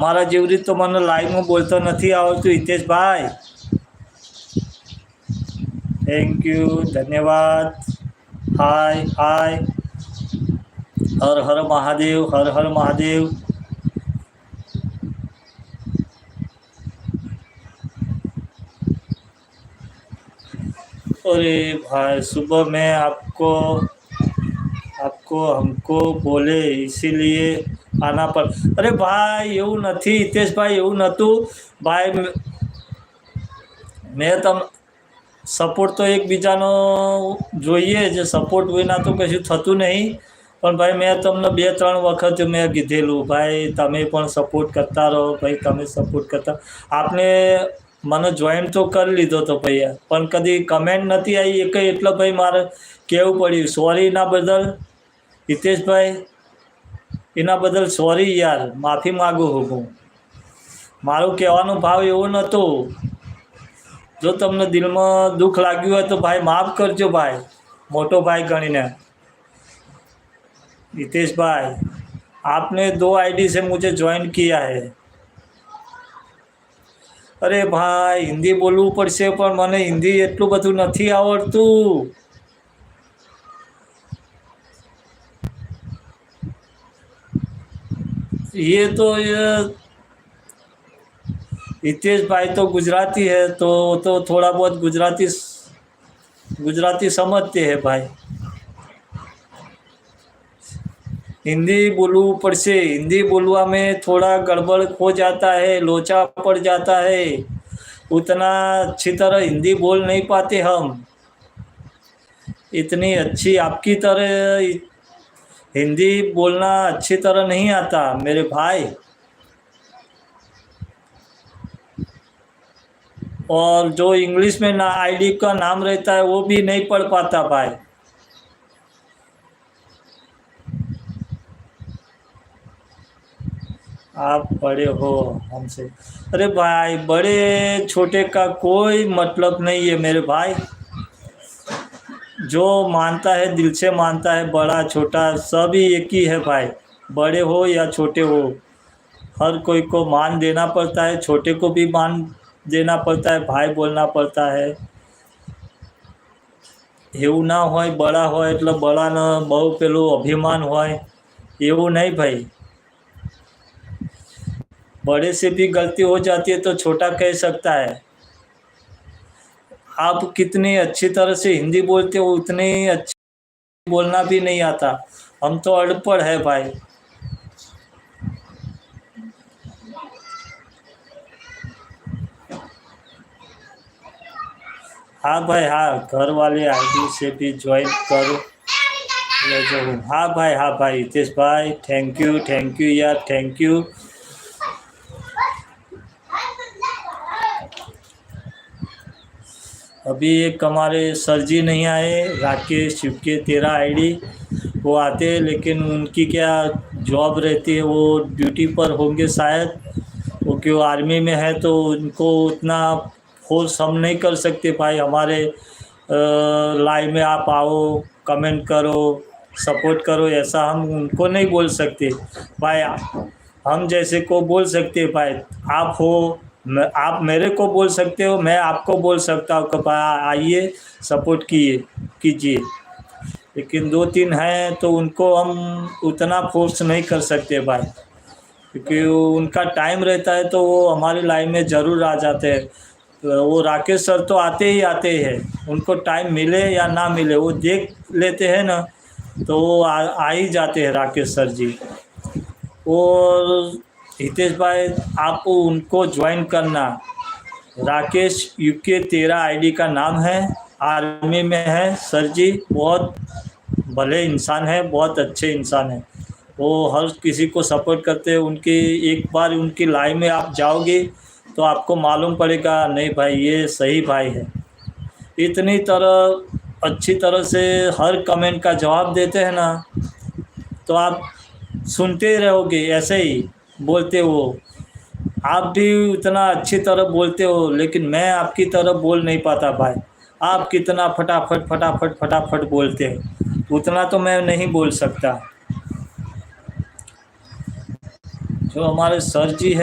મારા જેવી રીત તો મને લાઈવમાં બોલતો નથી આવડતું હિતેશભાઈ. થેન્ક યુ, ધન્યવાદ. હાય હાય, હર હર મહાદેવ, હર હર મહાદેવ. अरे भाई, सुबह में आपको हमको बोले इसीलिए आना पड़. अरे भाई એવું નથી હિતેશભાઈ, એવું નહોતું ભાઈ. મેં સપોર્ટ તો એકબીજાનો જોઈએ જ, સપોર્ટ વિના તો કશું થતું નહીં. પણ ભાઈ મેં તમને 2-3 વખત મેં કીધેલું ભાઈ તમે પણ સપોર્ટ કરતા રહો, ભાઈ તમે સપોર્ટ કરતા. આપને મને જોઈન તો કરી લીધો તો ભાઈ, પણ કદી કમેન્ટ નથી આવી એક, એટલે ભાઈ મારે કહેવું પડ્યું સોરી એના બદલ હિતેશભાઈ. એના બદલ સોરી યાર, માફી માગું હું. મારું કહેવાનો ભાવ એવો નહોતો. જો તમને દિલમાં દુઃખ લાગ્યું હોય તો ભાઈ માફ કરજો ભાઈ, મોટો ભાઈ ગણીને. हितेश भाई, आपने 2 आईडी से मुझे ज्वाइन किया है. अरे भाई हिंदी बोलવું પડશે, પણ મને હિન્દી એટલું બધું નથી આવડતું. ये हितेश भाई तो गुजराती है, तो थोड़ा बहुत गुजराती समझते हैं भाई. हिंदी बोलू पड़से, हिंदी बोलवा में थोड़ा गड़बड़ हो जाता है, लोचा पड़ जाता है. उतना अच्छी तरह हिंदी बोल नहीं पाते हम. इतनी अच्छी आपकी तरह हिंदी बोलना अच्छी तरह नहीं आता मेरे भाई. और जो इंग्लिश में ना आईडी का नाम रहता है वो भी नहीं पढ़ पाता भाई. आप बड़े हो हमसे. अरे भाई बड़े छोटे का कोई मतलब नहीं है मेरे भाई. जो मानता है दिल से मानता है, बड़ा छोटा सभी एक ही है भाई. बड़े हो या छोटे हो, हर कोई को मान देना पड़ता है, छोटे को भी मान देना पड़ता है, भाई बोलना पड़ता है. એવું ના હોય બળા હોય એટલે બળાને બહુ પેલું અભિમાન હોય, એવું નહીં ભાઈ. बड़े से भी गलती हो जाती है तो छोटा कह सकता है. आप कितनी अच्छी तरह से हिंदी बोलते हो, उतनी अच्छी बोलना भी नहीं आता. हम तो अनपढ़ है भाई. हाँ भाई हाँ, घर वाले आईडी से भी ज्वाइन करो. हाँ भाई हितेश भाई, थैंक यू यार, थैंक यू. अभी एक हमारे सर जी नहीं आए, राकेश के 13 आईडी. वो आते हैं लेकिन उनकी क्या जॉब रहती है, वो ड्यूटी पर होंगे शायद. वो क्यों आर्मी में है तो उनको उतना फोर्स हम नहीं कर सकते भाई. हमारे लाइव में आप आओ, कमेंट करो, सपोर्ट करो, ऐसा हम उनको नहीं बोल सकते भाई. हम जैसे को बोल सकते भाई. आप हो, आप मेरे को बोल सकते हो, मैं आपको बोल सकता हूँ कि आइए सपोर्ट कीजिए. लेकिन 2-3 हैं तो उनको हम उतना फोर्स नहीं कर सकते भाई, क्योंकि उनका टाइम रहता है तो वो हमारी लाइन में ज़रूर आ जाते हैं. वो राकेश सर तो आते ही हैं, उनको टाइम मिले या ना मिले वो देख लेते हैं ना, तो वो आ ही जाते हैं राकेश सर जी. और हितेश भाई आप उनको ज्वाइन करना. राकेश यूके 13 आईडी का नाम है, आर्मी में है. सर जी बहुत भले इंसान है, बहुत अच्छे इंसान है. वो हर किसी को सपोर्ट करते हैं. उनकी एक बार उनकी लाइव में आप जाओगे तो आपको मालूम पड़ेगा नहीं भाई ये सही भाई है. इतनी तरह अच्छी तरह से हर कमेंट का जवाब देते हैं ना, तो आप सुनते रहोगे. ऐसे ही बोलते हो, आप भी उतना अच्छी तरह बोलते हो, लेकिन मैं आपकी तरह बोल नहीं पाता भाई. आप कितना फटाफट बोलते हो, उतना तो मैं नहीं बोल सकता. जो हमारे सर जी है